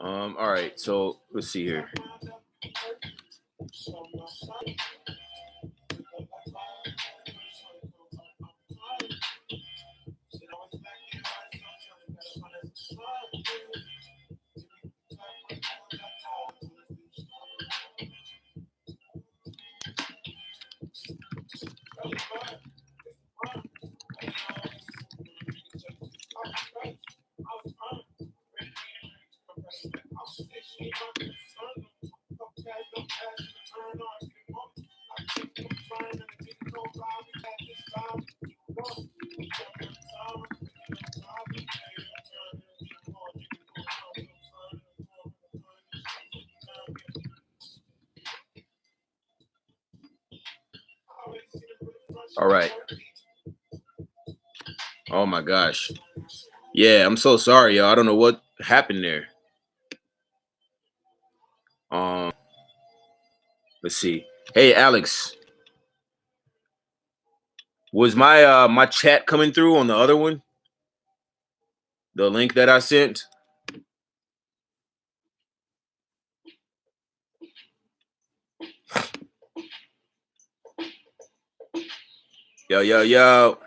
All right, so let's see here. All right. Oh my gosh. Yeah, I'm so sorry, y'all. I don't know what happened there. Let's see. Hey, Alex, was my my chat coming through on the other one? The link that I sent? Yo, yo, yo.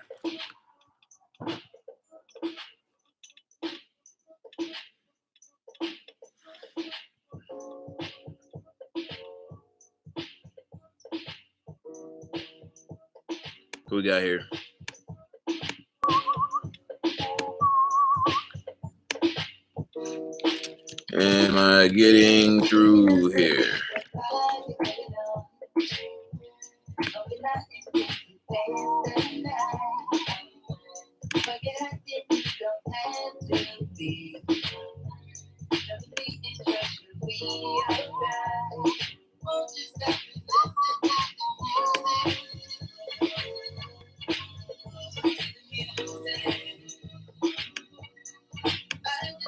Who we got here? Am I getting through here?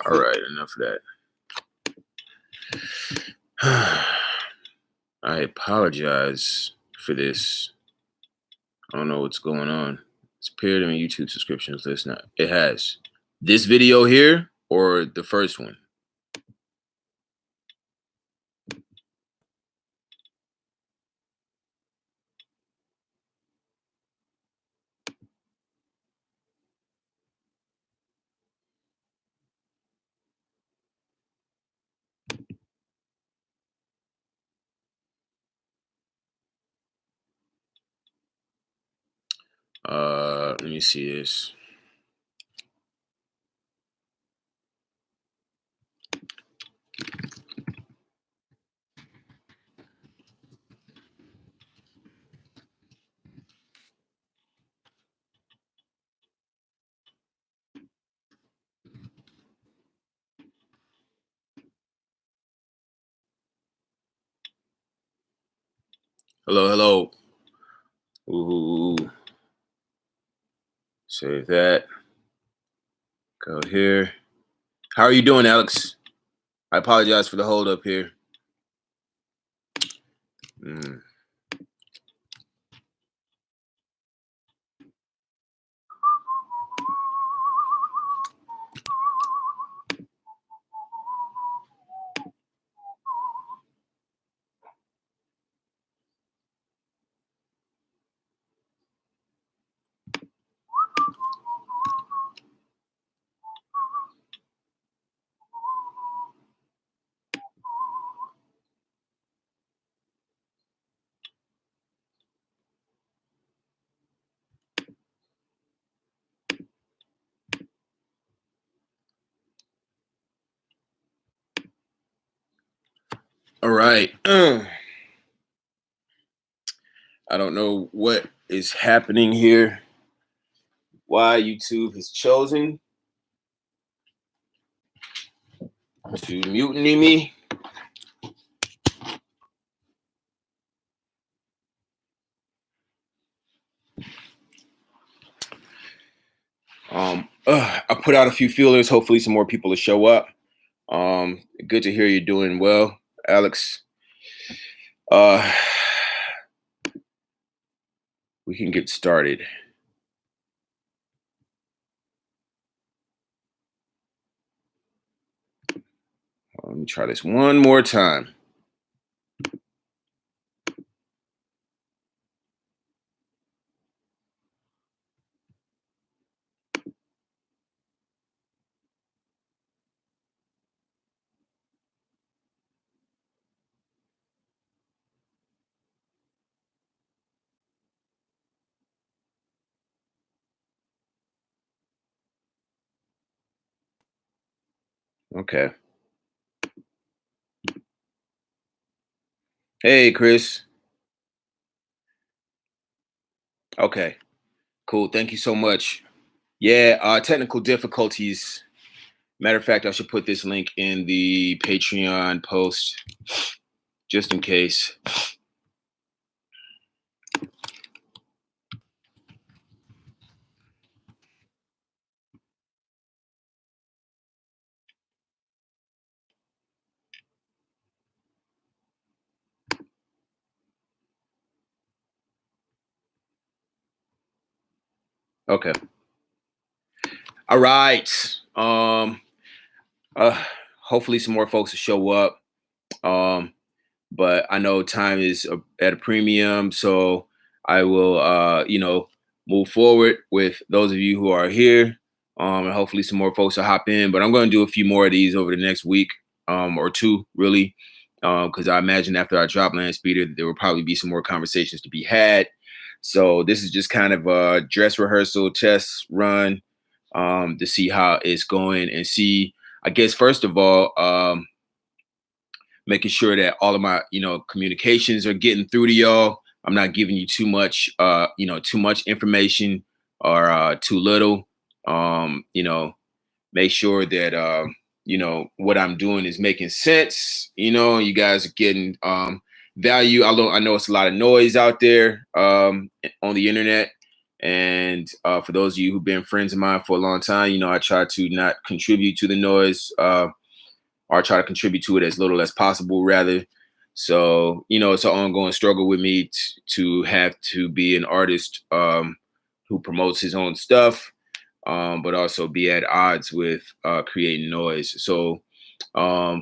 All right, enough of that. I apologize for this. I don't know what's going on. It's appeared in my YouTube subscriptions list now. It has. This video here or the first one? Let me see this. Hello, hello. Ooh. Save that. Go here. How are you doing, Alex? I apologize for the hold up here. All right. I don't know what is happening here. Why YouTube has chosen to mutiny me. I put out a few feelers. Hopefully some more people will show up. Good to hear you're doing well, Alex. We can get started. Let me try this one more time. Okay. Hey, Chris. Okay. Cool. Thank you so much. Yeah, technical difficulties. Matter of fact, I should put this link in the Patreon post just in case. Okay. All right. Uh, Hopefully some more folks will show up. Um, but I know time is at a premium, so I will, move forward with those of you who are here, and hopefully some more folks will hop in. But I'm going to do a few more of these over the next week, or two, really, because I imagine after I drop Landspeedr, there will probably be some more conversations to be had. So this is just kind of a dress rehearsal test run, to see how it's going and see. I guess first of all, making sure that all of my communications are getting through to y'all. I'm not giving you too much information or too little. Make sure that what I'm doing is making sense. You guys are getting value. Although I know it's a lot of noise out there on the internet. And for those of you who've been friends of mine for a long time, I try to not contribute to the noise. Or try to contribute to it as little as possible, rather. So, it's an ongoing struggle with me to have to be an artist who promotes his own stuff, but also be at odds with creating noise. So,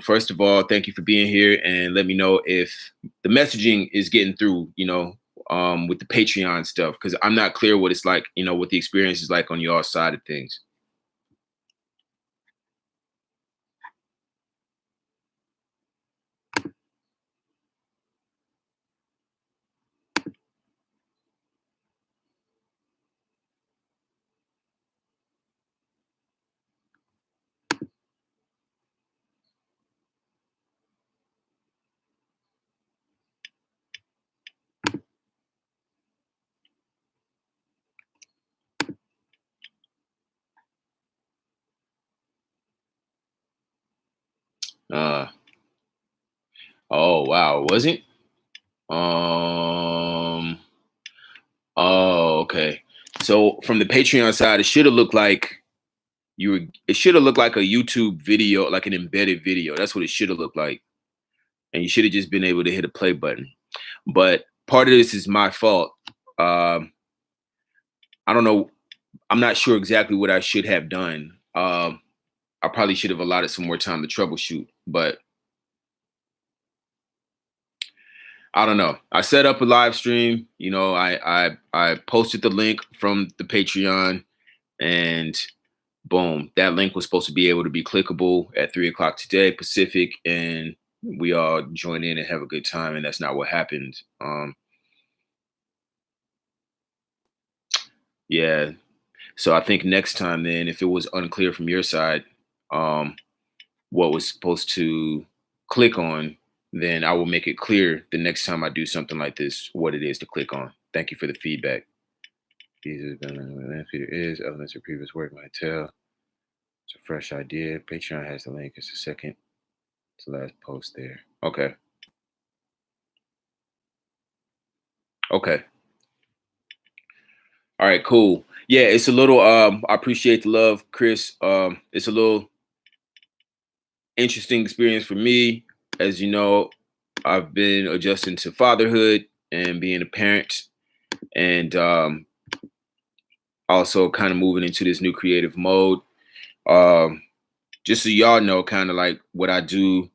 first of all, thank you for being here, and let me know if the messaging is getting through, with the Patreon stuff, because I'm not clear what it's like, what the experience is like on your side of things. Uh, oh wow, was it? Um. Oh, okay. So from the Patreon side, it should have looked like you were. It should have looked like a YouTube video, like an embedded video. That's what it should have looked like, and you should have just been able to hit a play button. But part of this is my fault. Um, I don't know. I'm not sure exactly what I should have done. I probably should have allotted some more time to troubleshoot, but I don't know. I set up a live stream. I posted the link from the Patreon, and boom, that link was supposed to be able to be clickable at 3 o'clock today Pacific, and we all join in and have a good time, and that's not what happened. Yeah. So I think next time, then, if it was unclear from your side, um, what was supposed to click on, then I will make it clear the next time I do something like this, what it is to click on. Thank you for the feedback. Jesus, Peter is elements of previous work might tell. It's a fresh idea. Patreon has the link. It's the second to last post there. Okay. Okay. All right, cool. Yeah, it's a little I appreciate the love, Chris. It's a little interesting experience for me. As you know, I've been adjusting to fatherhood and being a parent, and also kind of moving into this new creative mode. Um, just so y'all know, kind of like what I do.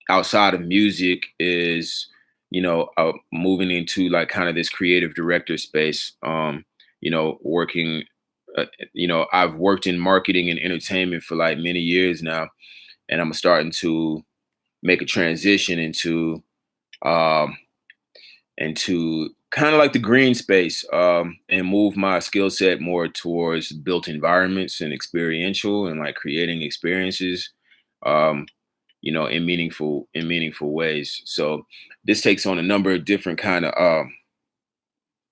outside of music is, moving into like kind of this creative director space. Working. I've worked in marketing and entertainment for like many years now, and I'm starting to make a transition um, into kind of like the green space, and move my skill set more towards built environments and experiential and like creating experiences, um, in meaningful ways. So this takes on a number of different kind of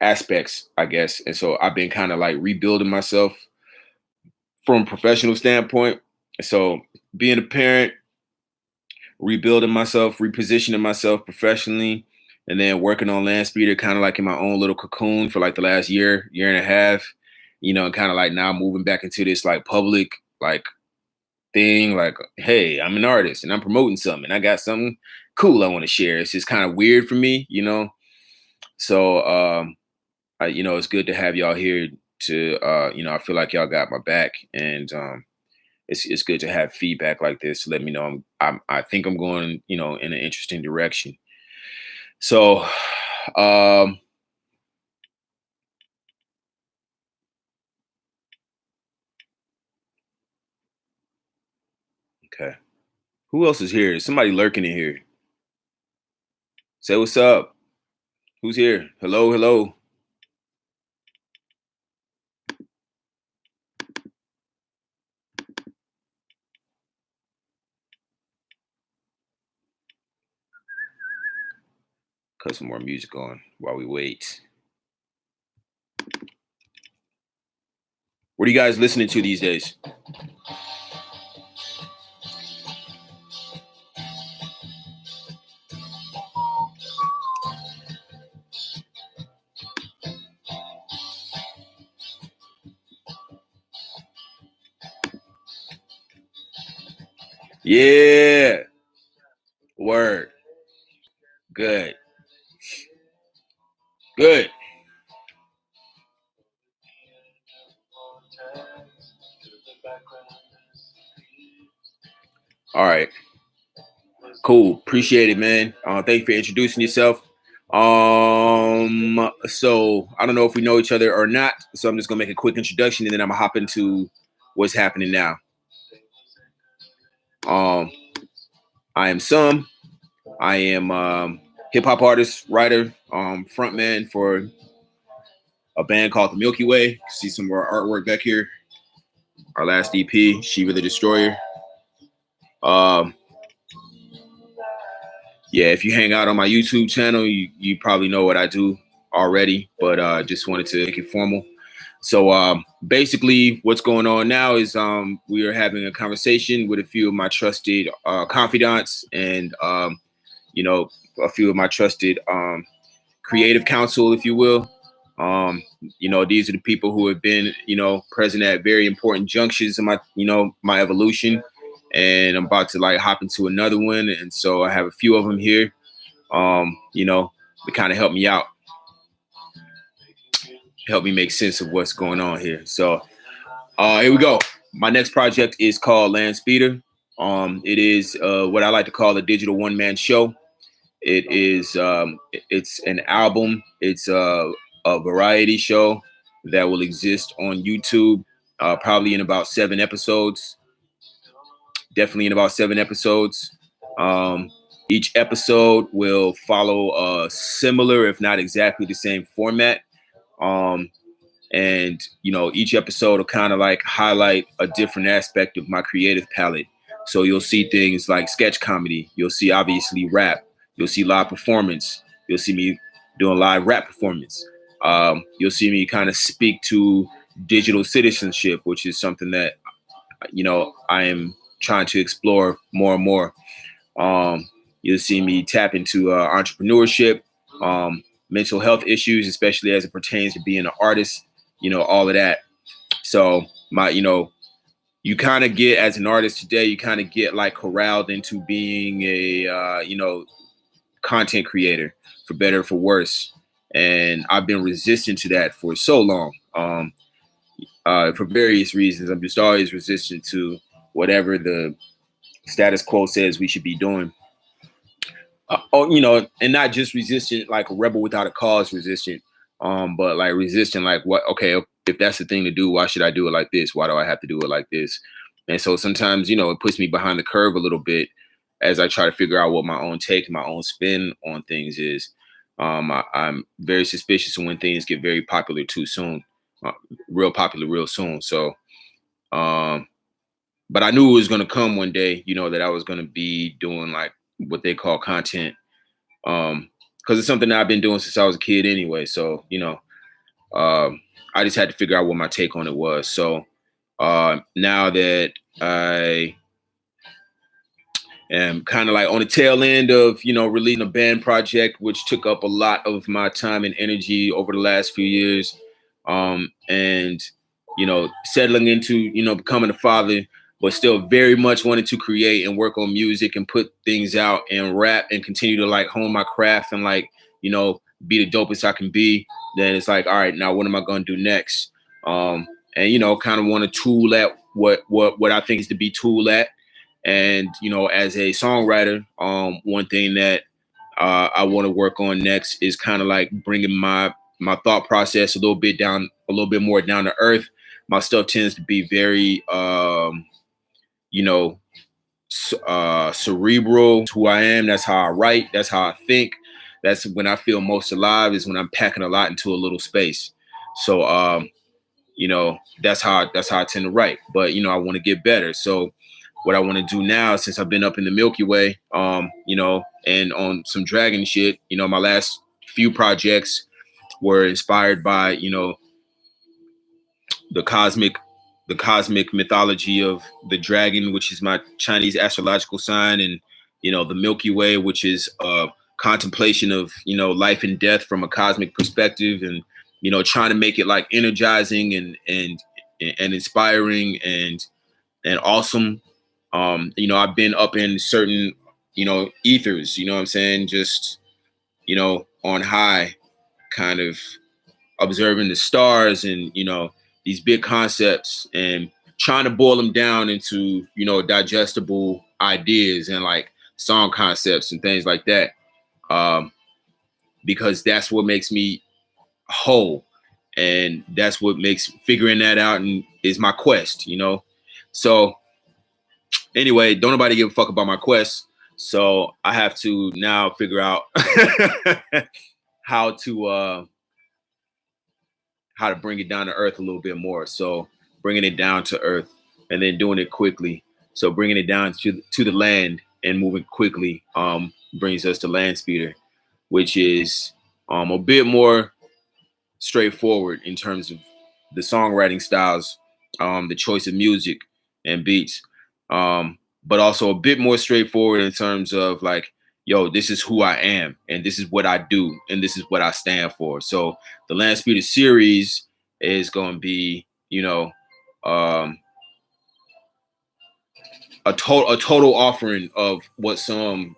aspects, I guess. And so I've been kind of like rebuilding myself from a professional standpoint. So being a parent, rebuilding myself, repositioning myself professionally, and then working on Landspeedr kind of like in my own little cocoon for like the last year and a half, and kind of like now moving back into this like public like thing, like, hey, I'm an artist and I'm promoting something. I got something cool I want to share. It's just kind of weird for me. So it's good to have y'all here to I feel like y'all got my back, and it's good to have feedback like this to let me know I think I'm going, in an interesting direction. So, um, okay. Who else is here? Is somebody lurking in here? Say what's up. Who's here? Hello, hello. Cut some more music on while we wait. What are you guys listening to these days? Yeah. Word. Good. Good. All right. Cool. Appreciate it, man. Thank you for introducing yourself. So I don't know if we know each other or not. So I'm just gonna make a quick introduction, and then I'm gonna hop into what's happening now. Um, I am Some. I am hip hop artist, writer, frontman for a band called the Milky Way. You can see some of our artwork back here. Our last EP, Shiva the Destroyer. Um, yeah, if you hang out on my YouTube channel, you probably know what I do already, but just wanted to make it formal. So basically, what's going on now is we are having a conversation with a few of my trusted confidants, and a few of my trusted creative counsel, if you will. These are the people who have been, present at very important junctions in my evolution, and I'm about to like hop into another one, and so I have a few of them here, to kind of help me out, help me make sense of what's going on here. So here we go. My next project is called Landspeedr. It is what I like to call a digital one-man show. It's an album. It's a variety show that will exist on YouTube, probably in about 7 episodes. Definitely in about 7 episodes. Um, each episode will follow a similar, if not exactly the same format. Um, and each episode will kind of like highlight a different aspect of my creative palette. So you'll see things like sketch comedy, you'll see obviously rap, you'll see live performance, you'll see me doing live rap performance. You'll see me kind of speak to digital citizenship, which is something that I am trying to explore more and more. You'll see me tap into entrepreneurship, mental health issues, especially as it pertains to being an artist, all of that. So you kind of get, as an artist today, you kind of get like corralled into being a, content creator, for better or for worse. And I've been resistant to that for so long, for various reasons. I'm just always resistant to whatever the status quo says we should be doing. and not just resistant like a rebel without a cause resistant, but like resistant like what? Okay, if that's the thing to do, why should I do it like this? Why do I have to do it like this? And so sometimes it puts me behind the curve a little bit as I try to figure out what my own take, my own spin on things is. I'm very suspicious of when things get very popular too soon, uh, real popular real soon. So, but I knew it was going to come one day, that I was going to be doing like what they call content, because it's something that I've been doing since I was a kid anyway. So, I just had to figure out what my take on it was. So, now that I am kind of like on the tail end of, releasing a band project, which took up a lot of my time and energy over the last few years. And, settling into, becoming a father, but still very much wanted to create and work on music and put things out and rap and continue to like hone my craft and like, be the dopest I can be. Then it's like, all right, now what am I going to do next? And, kind of want to tool at what I think is to be tool at. And, as a songwriter, one thing that I want to work on next is kind of like bringing my thought process a little bit more down to earth. My stuff tends to be very, cerebral. It's who I am. That's how I write. That's how I think. That's when I feel most alive, is when I'm packing a lot into a little space. So, that's how I tend to write. But, I want to get better. So what I want to do now, since I've been up in the Milky Way, and on some dragon shit, my last few projects were inspired by, the cosmic mythology of the dragon, which is my Chinese astrological sign, and, the Milky Way, which is a contemplation of, life and death from a cosmic perspective, and, trying to make it like energizing and inspiring and awesome. I've been up in certain, ethers, what I'm saying? Just, on high, kind of observing the stars and, these big concepts and trying to boil them down into, digestible ideas and like song concepts and things like that. Because that's what makes me whole. And that's what makes figuring that out and is my quest, So anyway, don't nobody give a fuck about my quest. So I have to now figure out how to bring it down to earth a little bit more. So bringing it down to earth and then doing it quickly. So bringing it down to the land and moving quickly brings us to Landspeedr, which is a bit more straightforward in terms of the songwriting styles, the choice of music and beats, but also a bit more straightforward in terms of like, yo, this is who I am and this is what I do and this is what I stand for. So the Landspeedr series is going to be, a total offering of what some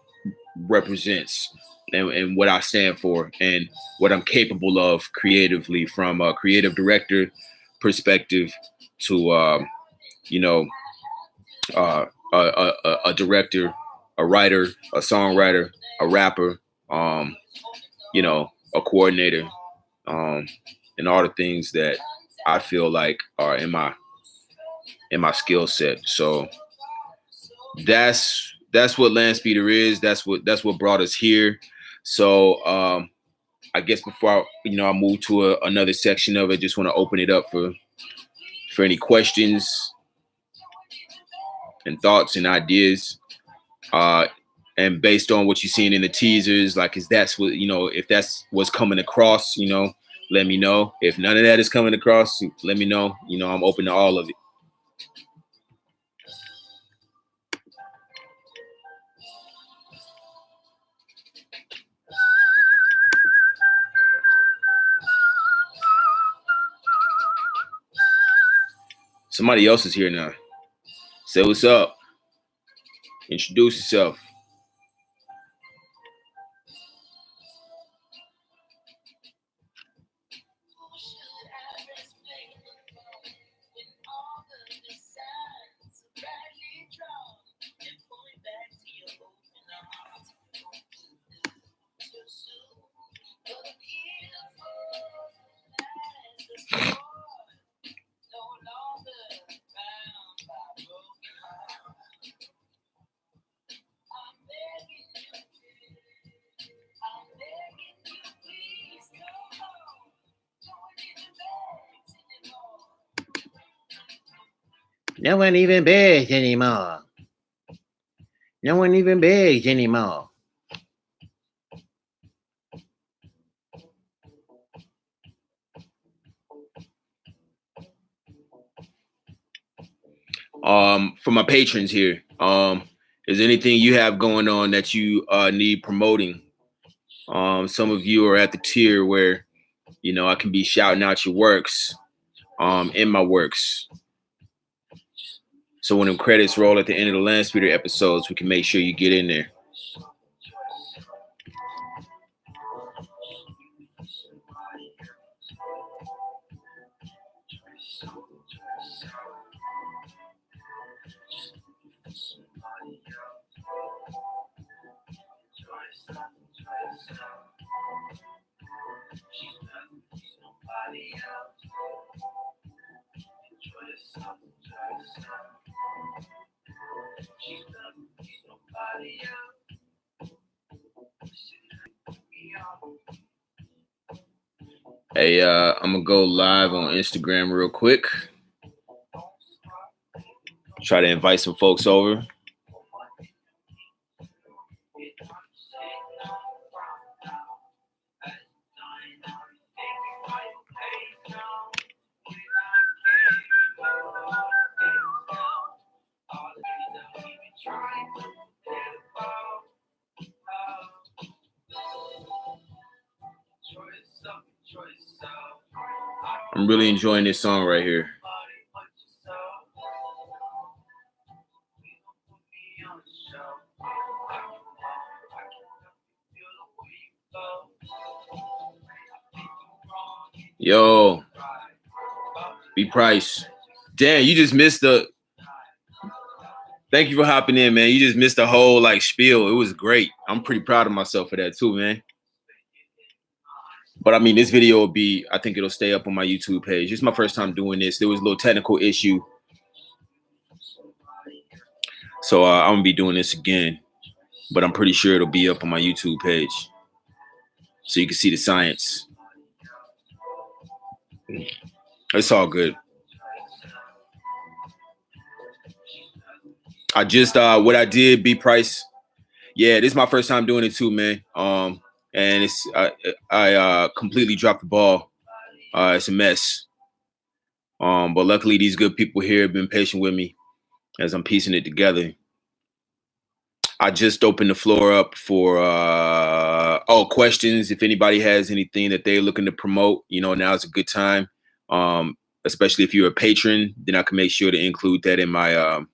represents and what I stand for and what I'm capable of creatively, from a creative director perspective to, a director, a writer, a songwriter, a rapper, a coordinator, and all the things that I feel like are in my skill set. So that's what Landspeedr is. That's what brought us here. So I guess before I move to another section of it, just want to open it up for any questions and thoughts and ideas. And based on what you've seen in the teasers, like, if that's what's coming across, let me know. If none of that is coming across, let me know. I'm open to all of it. Somebody else is here now. Say what's up. Introduce yourself. No one even begs anymore. No one even begs anymore. For my patrons here, is anything you have going on that you need promoting? Some of you are at the tier where, you know, I can be shouting out your works, in my works. So when them credits roll at the end of the Landspeedr episodes, we can make sure you get in there. Hey, I'm gonna go live on Instagram real quick. Try to invite some folks over. I'm really enjoying this song right here. Yo, B Price. Damn, you just missed the. Thank you for hopping in, man. You just missed the whole like spiel. It was great. I'm pretty proud of myself for that too, man. But I mean, this video will be, I think it'll stay up on my YouTube page. It's my first time doing this. There was a little technical issue. So I'm gonna be doing this again, but I'm pretty sure it'll be up on my YouTube page. So you can see the science. It's all good. I just, what I did, B Price. Yeah, this is my first time doing it too, man. And it's, I completely dropped the ball. It's a mess. But luckily these good people here have been patient with me as I'm piecing it together. I just opened the floor up for questions. If anybody has anything that they're looking to promote, you know, now's a good time. Especially if you're a patron, then I can make sure to include that in my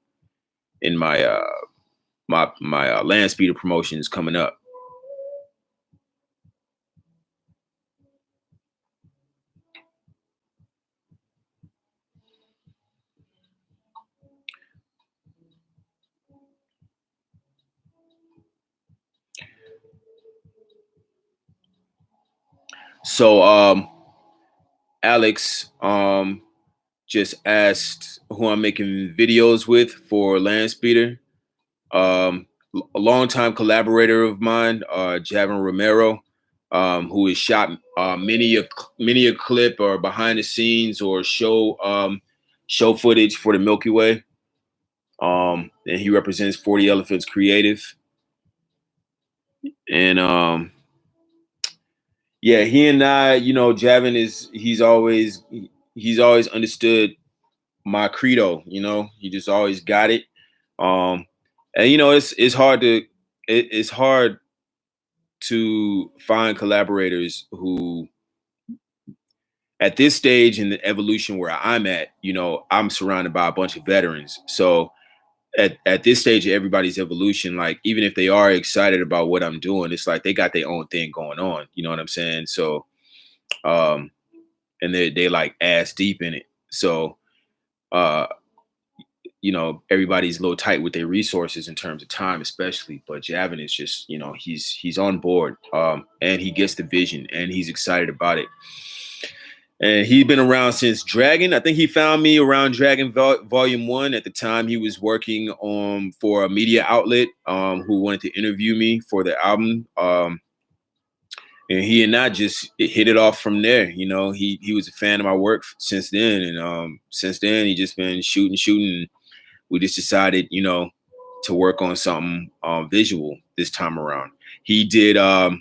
Landspeedr promotions coming up. So Alex just asked who I'm making videos with for Landspeedr. A longtime collaborator of mine, Javin Romero, who has shot many a clip or behind the scenes or show footage for the Milky Way. And he represents 40 Elephants Creative. And yeah, he and I, you know, Javin he's always understood my credo, you know, he just always got it. And you know, it's hard to find collaborators who, at this stage in the evolution where I'm at, you know, I'm surrounded by a bunch of veterans. So at this stage of everybody's evolution, like even if they are excited about what I'm doing, it's like they got their own thing going on. You know what I'm saying? So, and they like ass deep in it. So, you know, everybody's a little tight with their resources in terms of time, especially. But Javin is just, you know, he's on board, and he gets the vision, and he's excited about it. And he's been around since Dragon. I think he found me around Dragon Volume 1. At the time, he was working for a media outlet who wanted to interview me for the album. and he and I just hit it off from there. You know, he was a fan of my work since then, and since then he just been shooting. We just decided, you know, to work on something visual this time around. He did. I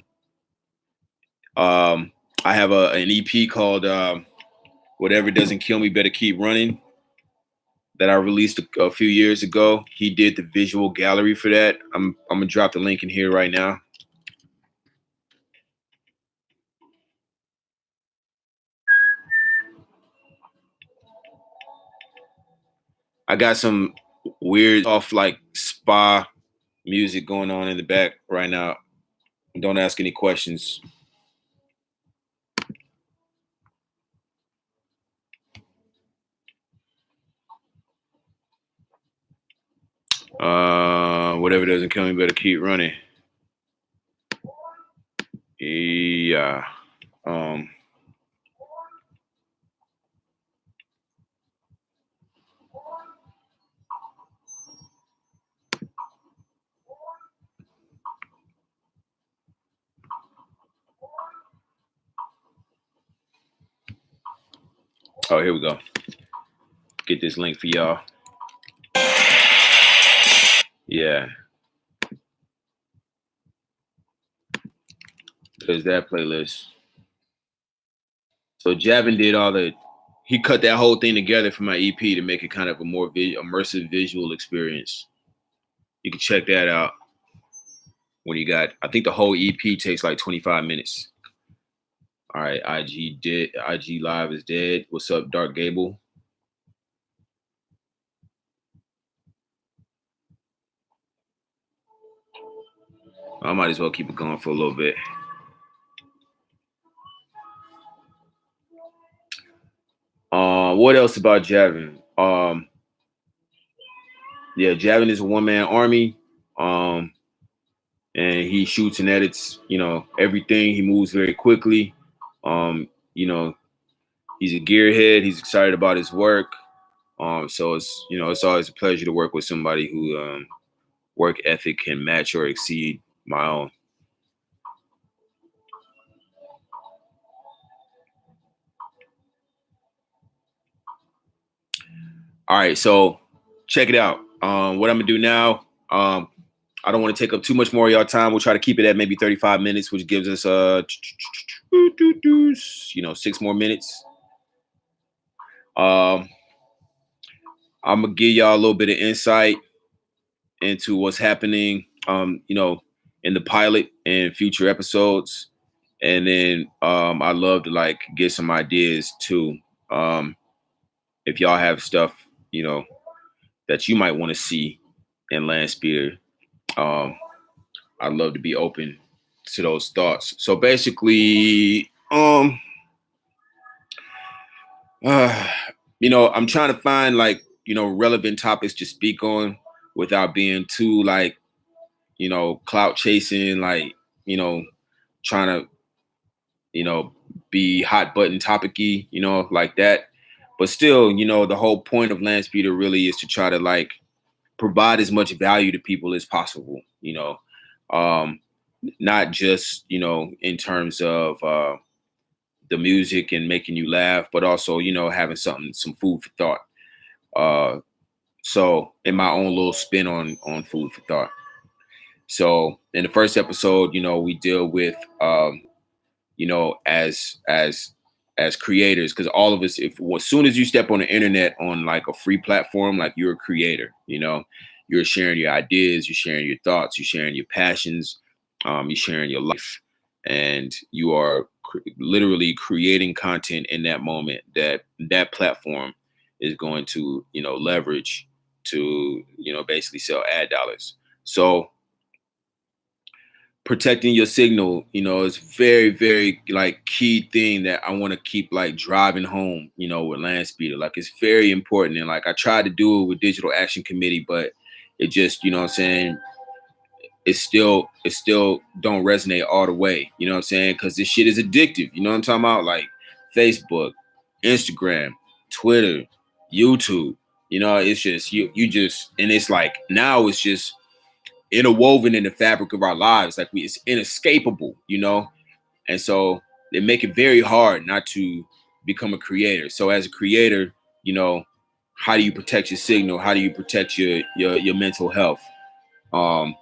have an EP called "Whatever Doesn't Kill Me Better Keep Running" that I released a few years ago. He did the visual gallery for that. I'm gonna drop the link in here right now. I got some weird off like spa music going on in the back right now. Don't ask any questions. Whatever doesn't kill me better keep running. Yeah. Um, oh, here we go. Get this link for y'all. Yeah. There's that playlist. So Javin did he cut that whole thing together for my EP to make it kind of a more immersive visual experience. You can check that out when you got, I think the whole EP takes like 25 minutes. All right, IG Live is dead. What's up, Dark Gable? I might as well keep it going for a little bit. What else about Javin? Yeah, Javin is a one-man army. And he shoots and edits, you know, everything. He moves very quickly. You know, he's a gearhead. He's excited about his work. So it's, you know, it's always a pleasure to work with somebody who work ethic can match or exceed my own. All right, so check it out. What I'm gonna do now, I don't want to take up too much more of y'all time. We'll try to keep it at maybe 35 minutes, which gives us you know, 6 more minutes. I'm gonna give y'all a little bit of insight into what's happening, you know, in the pilot and future episodes. And then I love to like get some ideas too. If y'all have stuff, you know, that you might want to see in Landspeedr, I'd love to be open to those thoughts. So basically, you know, I'm trying to find like, you know, relevant topics to speak on without being too like, you know, clout chasing, like, you know, trying to, you know, be hot button topicy, you know, like that. But still, you know, the whole point of Landspeedr really is to try to like provide as much value to people as possible, you know, not just, you know, in terms of the music and making you laugh, but also, you know, having some food for thought. So in my own little spin on food for thought. So in the first episode, you know, we deal with you know, as creators, because all of us, if as soon as you step on the internet on like a free platform, like you're a creator, you know, you're sharing your ideas, you're sharing your thoughts, you're sharing your passions, you're sharing your life, and you are literally creating content in that moment that that platform is going to, you know, leverage to, you know, basically sell ad dollars. So protecting your signal, you know, is very, very like key thing that I want to keep like driving home, you know, with Landspeedr. Like it's very important. And like I tried to do it with Digital Action Committee, but it just, you know what I'm saying, it still don't resonate all the way, you know what I'm saying? Cause this shit is addictive. You know what I'm talking about? Like Facebook, Instagram, Twitter, YouTube, you know, it's just you just, and it's like now it's just interwoven in the fabric of our lives. Like it's inescapable, you know. And so they make it very hard not to become a creator. So as a creator, you know, how do you protect your signal? How do you protect your mental health? Um,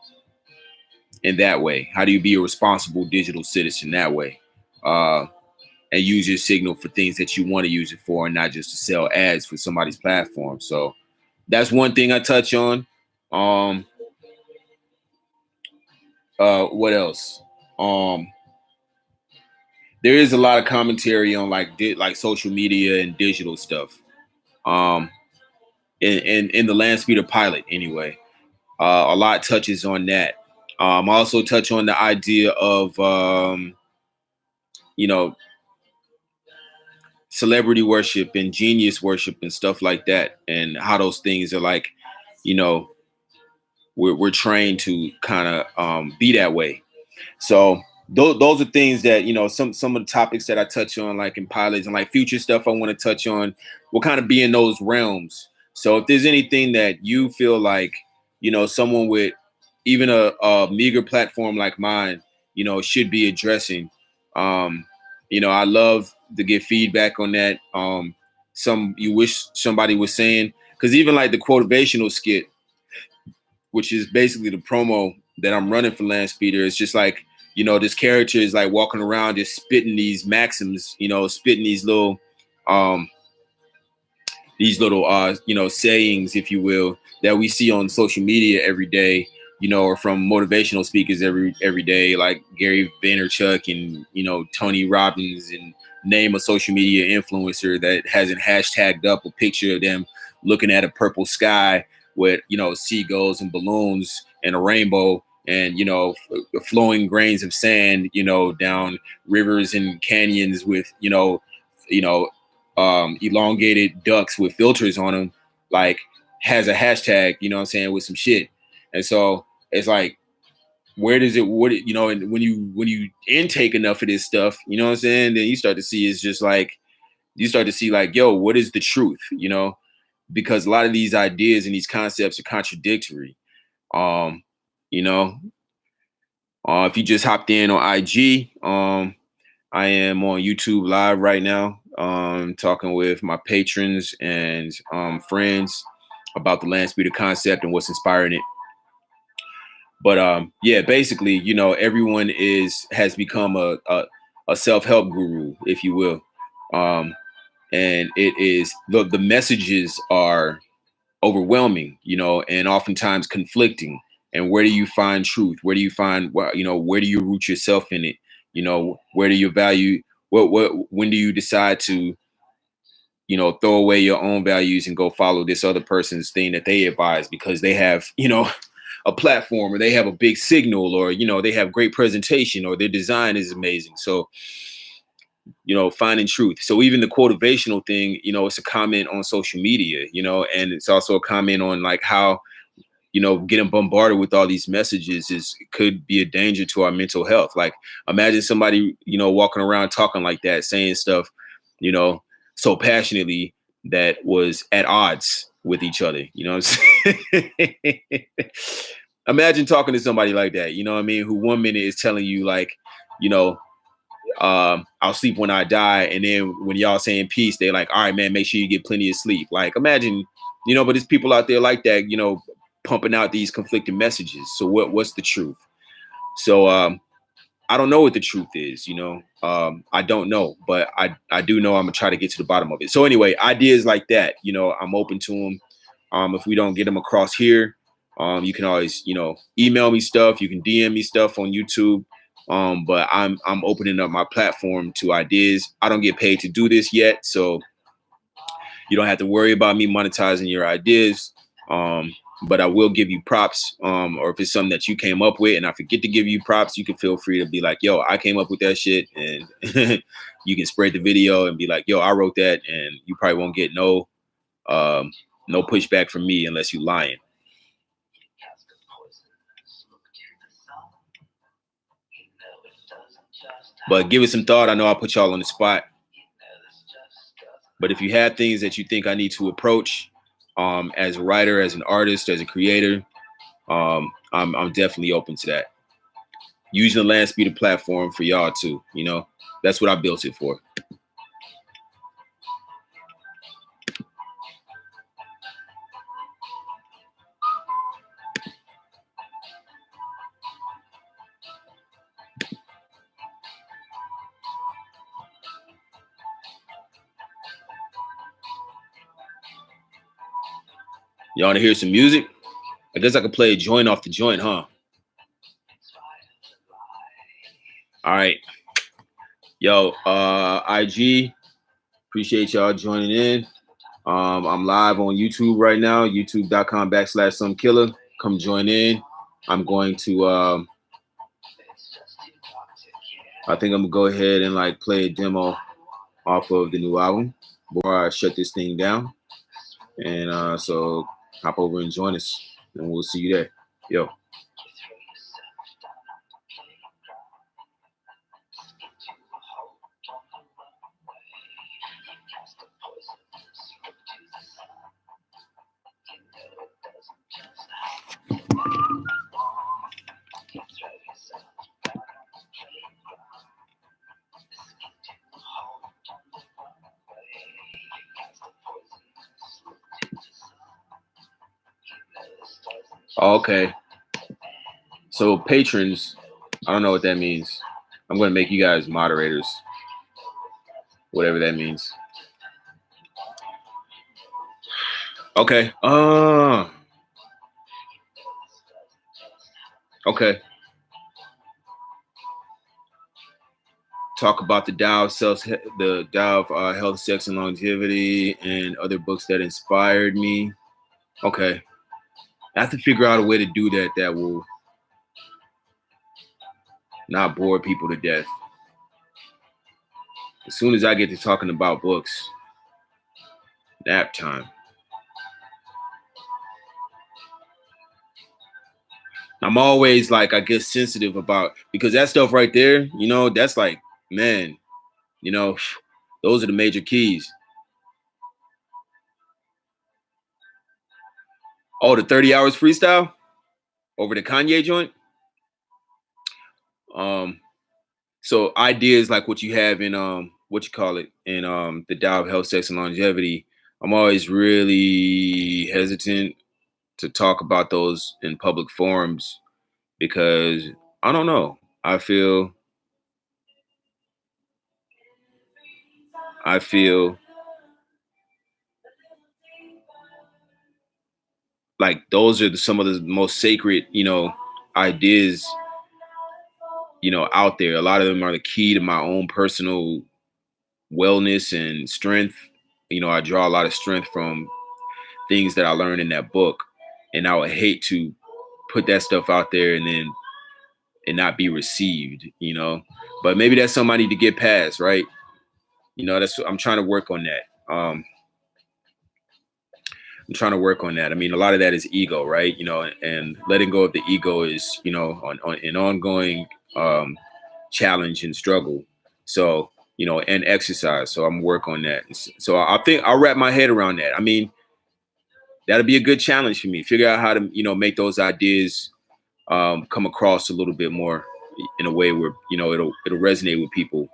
in that way, how do you be a responsible digital citizen that way? And use your signal for things that you want to use it for, and not just to sell ads for somebody's platform. So that's one thing I touch on. Um, what else? Um, there is a lot of commentary on like social media and digital stuff. Um, in the Landspeedr pilot, anyway, a lot touches on that. I also touch on the idea of you know, celebrity worship and genius worship and stuff like that, and how those things are like, you know, we're trained to kind of be that way. So those are things that, you know, some of the topics that I touch on, like in pilots, and like future stuff I want to touch on will kind of be in those realms. So if there's anything that you feel like, you know, someone with even a meager platform like mine, you know, should be addressing, you know, I love to get feedback on that. Some you wish somebody was saying, because even like the quotational skit, which is basically the promo that I'm running for Landspeedr, it's just like, you know, this character is like walking around just spitting these maxims, you know, spitting um these little you know, sayings, if you will, that we see on social media every day, you know, or from motivational speakers every day, like Gary Vaynerchuk and, you know, Tony Robbins, and name a social media influencer that hasn't hashtagged up a picture of them looking at a purple sky with, you know, seagulls and balloons and a rainbow, and, you know, flowing grains of sand, you know, down rivers and canyons with, you know, elongated ducks with filters on them, like, has a hashtag, you know what I'm saying, with some shit. And so it's like, where does it, what, you know, and when you intake enough of this stuff, you know what I'm saying, then you start to see, it's just like, you start to see like, yo, what is the truth, you know? Because a lot of these ideas and these concepts are contradictory. Um, you know, if you just hopped in on IG, I am on YouTube live right now, talking with my patrons and friends about the Landspeedr concept and what's inspiring it. But yeah, basically, you know, everyone has become a self-help guru, if you will. And it is the messages are overwhelming, you know, and oftentimes conflicting. And where do you find truth? Where do you find, you know, where do you root yourself in it? You know, where do you value, when do you decide to, you know, throw away your own values and go follow this other person's thing that they advise because they have, you know, a platform, or they have a big signal, or, you know, they have great presentation, or their design is amazing. So, you know, finding truth. So even the quotational thing, you know, it's a comment on social media, you know, and it's also a comment on like how, you know, getting bombarded with all these messages could be a danger to our mental health. Like, imagine somebody, you know, walking around talking like that, saying stuff, you know, so passionately that was at odds with each other. You know what I'm saying? Imagine talking to somebody like that, you know what I mean, who 1 minute is telling you like, you know, I'll sleep when I die, and then when y'all saying peace, they're like, all right, man, make sure you get plenty of sleep. Like, imagine, you know, but there's people out there like that, you know, pumping out these conflicting messages. So what's the truth? So I don't know what the truth is, you know. I don't know, but I do know I'm gonna try to get to the bottom of it. So anyway, ideas like that, you know, I'm open to them. If we don't get them across here, you can always, you know, email me stuff. You can DM me stuff on YouTube. But I'm opening up my platform to ideas. I don't get paid to do this yet, so you don't have to worry about me monetizing your ideas. But I will give you props. Or if it's something that you came up with and I forget to give you props, you can feel free to be like, yo, I came up with that shit, and you can spread the video and be like, yo, I wrote that, and you probably won't get no pushback from me unless you lying. But give it some thought. I know I put y'all on the spot. But if you have things that you think I need to approach, as a writer, as an artist, as a creator, I'm definitely open to that. using the Landspeedr platform for y'all too. You know, that's what I built it for. Y'all want to hear some music? I guess I could play a joint off the joint, huh? All right. Yo, IG, appreciate y'all joining in. I'm live on YouTube right now, youtube.com/somekiller. Come join in. I'm going to, I think I'm gonna go ahead and like play a demo off of the new album before I shut this thing down. And so hop over and join us, and we'll see you there. Yo. Okay. So patrons, I don't know what that means. I'm going to make you guys moderators, whatever that means. Okay. Okay. Talk about the Tao of Health, Sex, and Longevity, and other books that inspired me. Okay. I have to figure out a way to do that that will not bore people to death. As soon as I get to talking about books, nap time. I'm always like, I guess, sensitive about, because that stuff right there, you know, that's like, man, you know, those are the major keys. Oh, the 30 hours freestyle over the Kanye joint. So ideas like what you have in what you call it in the Tao of Health, Sex, and Longevity. I'm always really hesitant to talk about those in public forums because I don't know. I feel like those are some of the most sacred, you know, ideas, you know, out there. A lot of them are the key to my own personal wellness and strength. You know, I draw a lot of strength from things that I learned in that book. And I would hate to put that stuff out there and not be received, you know. But maybe that's something I need to get past, right? You know, I'm trying to work on that. I'm trying to work on that. I mean, a lot of that is ego, right? You know, and letting go of the ego is, you know, on an ongoing challenge and struggle. So, you know, and exercise. So I'm work on that. So I think I'll wrap my head around that. I mean, that'll be a good challenge for me. Figure out how to, you know, make those ideas come across a little bit more in a way where, you know, it'll resonate with people.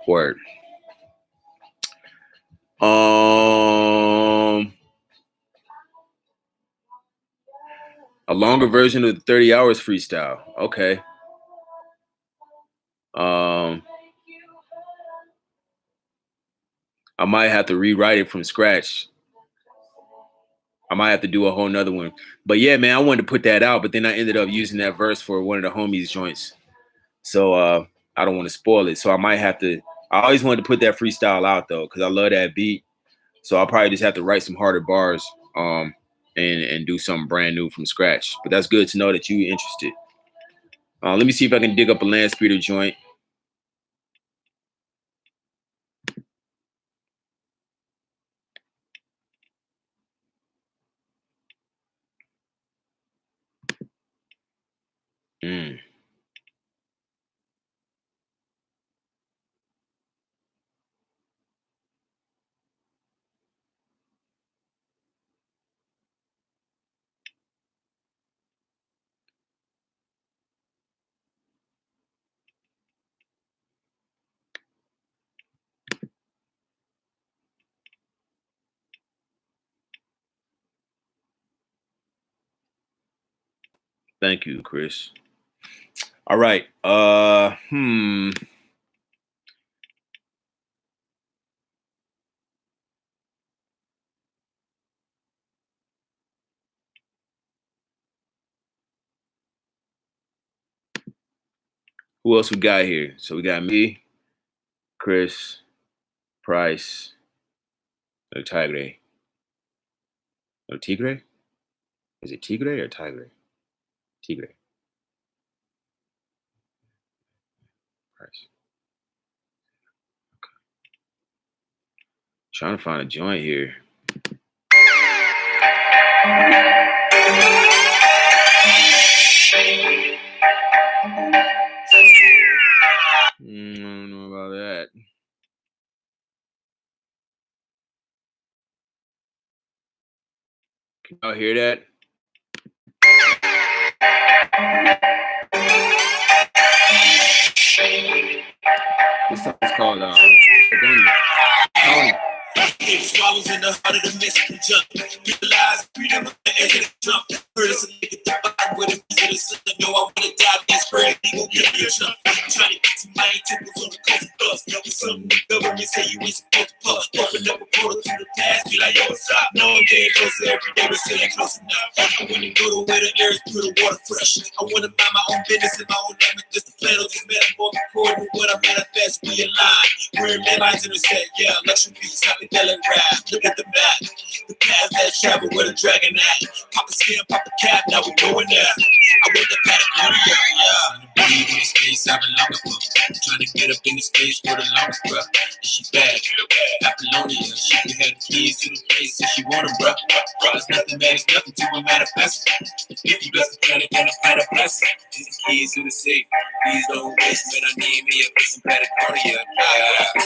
Word. A longer version of the 30 hours freestyle. Okay. I might have to rewrite it from scratch. I might have to do a whole nother one. But yeah, man, I wanted to put that out, but then I ended up using that verse for one of the homies joints. So I don't want to spoil it. So I might have to, I always wanted to put that freestyle out though, because I love that beat. So I'll probably just have to write some harder bars and do something brand new from scratch. But that's good to know that you're interested. Let me see if I can dig up a Landspeedr joint. Thank you, Chris. All right. Who else we got here? So we got me, Chris, Price, Tigre. Tigre? Is it Tigre or Tigre? Tigre. Price. Okay. Trying to find a joint here. I don't know about that. Can y'all hear that? This song is called Tony. Swallows in the heart of the Mexican jump. Realize freedom on the edge of the jump. Heard us a nigga the bottom with a piece of the sun. Know I wanna die, this spread, he gon' give me a jump. Trying to get some money tipples on the coast of us. Know something the government say you ain't supposed to puff. Open up a portal to the past, be like, yo, what's up? No, I'm getting closer every day, but still ain't close enough. I wanna go to where the air is pure, the water fresh. I wanna mind my own business in my own language. Just the plan on this metaphor, according to what I manifest. We align, we're in lines intersect. Yeah, luxury peace, psychedelic rap. Look at the map, the path that travel where the dragon at. Pop a skin, pop a cap, now we going there. I went to Patagonia, yeah. Breathe in the space I've been longing for. Trying to get up in the space for the longest, bruh. And she bad, Apollonia. She can have the keys to the place if she want them, bruh. It's nothing, man, it's nothing to a manifest. If you bless the planet, then the planet bless. These are keys to the safe. Please don't waste, man. I need me a piece of Patagonia. Every time I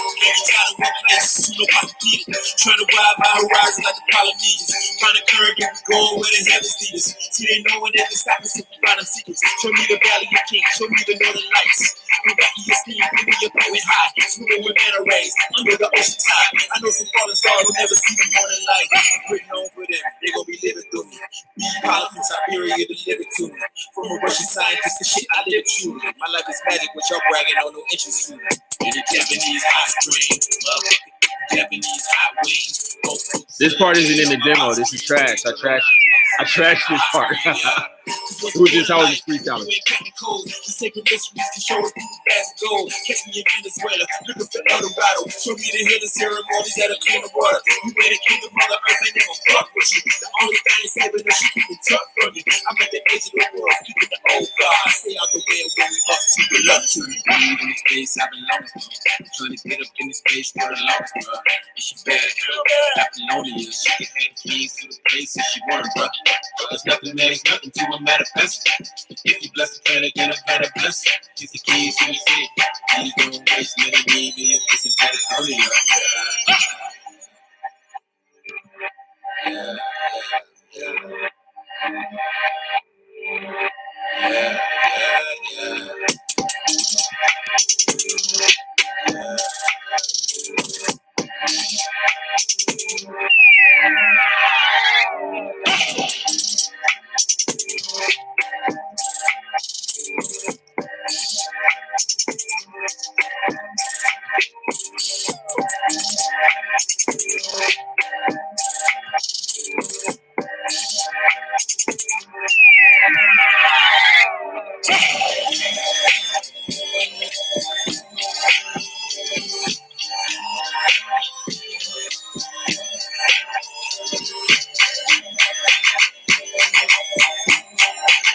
walk places, you know I can beat it. Trying to ride my horizon like the Polynesians. Find a current, we going where the heavens lead us. See, they know when they can stop us if we find them secrets. Show me the valley of kings, show me the northern lights. Go back to your steam, put me your poet high. Swimming with manta rays under the ocean tide. I know some fallen stars will never see the morning light. I'm putting on for them, they gon' be living through me. Be pilot from Siberia delivered to me. From a Russian scientist, the shit I live truly. My life is magic, but y'all bragging on no interest in it. In the Japanese hot spring, Japanese hot wings. This part isn't in the demo. This is trash. I trashed this part. It was just how I was just freestyling. The sacred mysteries to show us who the best gold. Catch me in Venezuela, looking for El Dorado. Show me the hidden ceremonies that are clean the water. You better keep the mother earth and they gon' fuck with you. The only thing is saving us, she keep it tough from me. I'm at the edge of the world, keeping the old God. I stay out the way when we up to the luxury. Breathe in the space I've been longing for. Trying to get up in the space for the longest, bro. And she bad, Apollonia. She can have keys to the place if she want it, bro. There's nothing, man, it's nothing to a manifest. If you bless the planet, then a planet bless. It's the keys to the safe. Please don't waste, man, I need me a piece of Patagonia.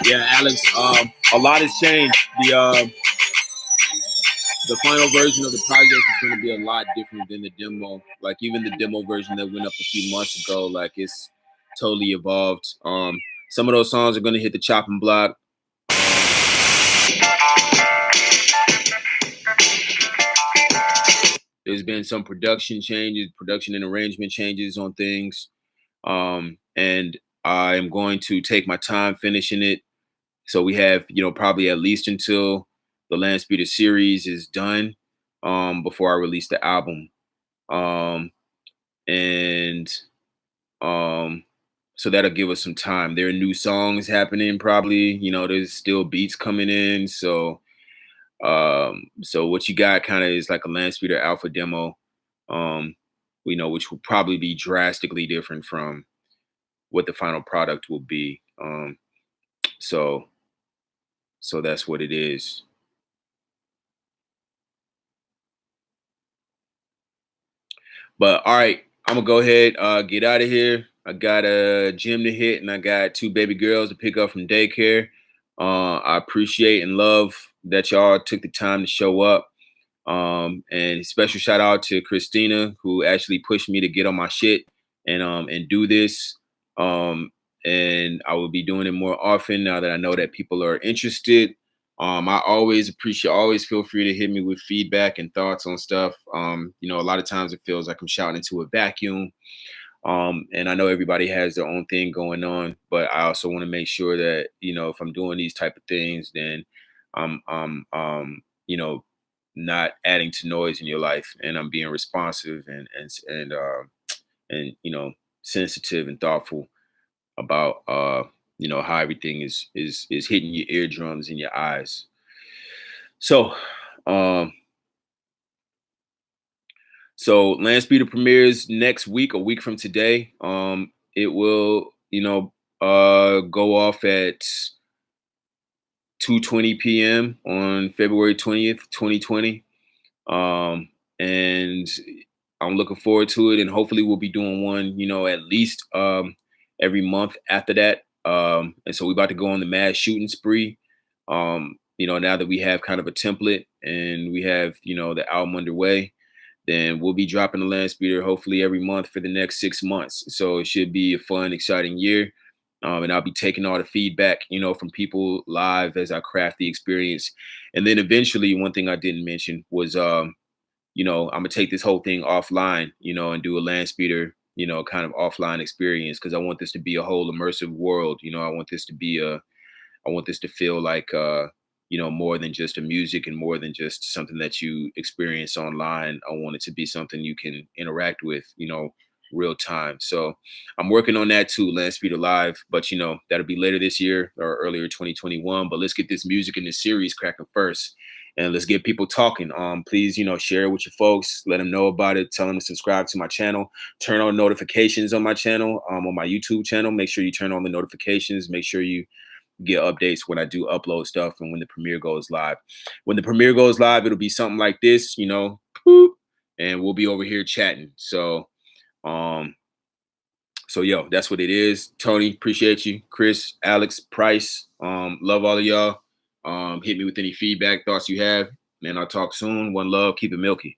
Yeah, Alex. A lot has changed. The final version of the project is going to be a lot different than the demo. Like even the demo version that went up a few months ago, like it's totally evolved. Some of those songs are going to hit the chopping block. There's been some production changes, production and arrangement changes on things. And I am going to take my time finishing it. So we have, probably at least until the Landspeedr series is done before I release the album. So so that'll give us some time. There are new songs happening probably. There's still beats coming in. So what you got kind of is like a Landspeedr alpha demo, um, which will probably be drastically different from what the final product will be. So so that's what it is. But all right, I'm gonna go ahead, get out of here. I got a gym to hit, and I got two baby girls to pick up from daycare. I appreciate and love that y'all took the time to show up. And special shout out to Christina, who actually pushed me to get on my shit and do this. Um, and I will be doing it more often now that I know that people are interested. I always appreciate, always feel free to hit me with feedback and thoughts on stuff. A lot of times it feels like I'm shouting into a vacuum. And I know everybody has their own thing going on, but I also want to make sure that, if I'm doing these type of things, then I'm not adding to noise in your life, and I'm being responsive and sensitive and thoughtful about how everything is hitting your eardrums and your eyes. So um so Landspeeder premieres next week, a week from today. It will, go off at 2:20 p.m. on February 20th, 2020. And I'm looking forward to it, and hopefully we'll be doing one, at least every month after that. And so we're about to go on the mass shooting spree. Now that we have kind of a template and we have, the album underway, then we'll be dropping the Land Speeder hopefully every month for the next 6 months. So it should be a fun, exciting year. And I'll be taking all the feedback, from people live as I craft the experience. And then eventually, one thing I didn't mention was, I'm gonna take this whole thing offline, and do a Land Speeder, kind of offline experience, because I want this to be a whole immersive world. I want this to feel like more than just a music and more than just something that you experience online. I want it to be something you can interact with, real time. So I'm working on that too, Land Speeder Live, but that'll be later this year or earlier 2021. But let's get this music in this series cracking first. And let's get people talking. Please, share it with your folks. Let them know about it. Tell them to subscribe to my channel. Turn on notifications on my channel, on my YouTube channel. Make sure you turn on the notifications. Make sure you get updates when I do upload stuff and when the premiere goes live. When the premiere goes live, it'll be something like this, boop, and we'll be over here chatting. Um, so yo, that's what it is. Tony, appreciate you. Chris, Alex, Price, love all of y'all. Hit me with any feedback, thoughts you have, and I'll talk soon. One love, keep it milky.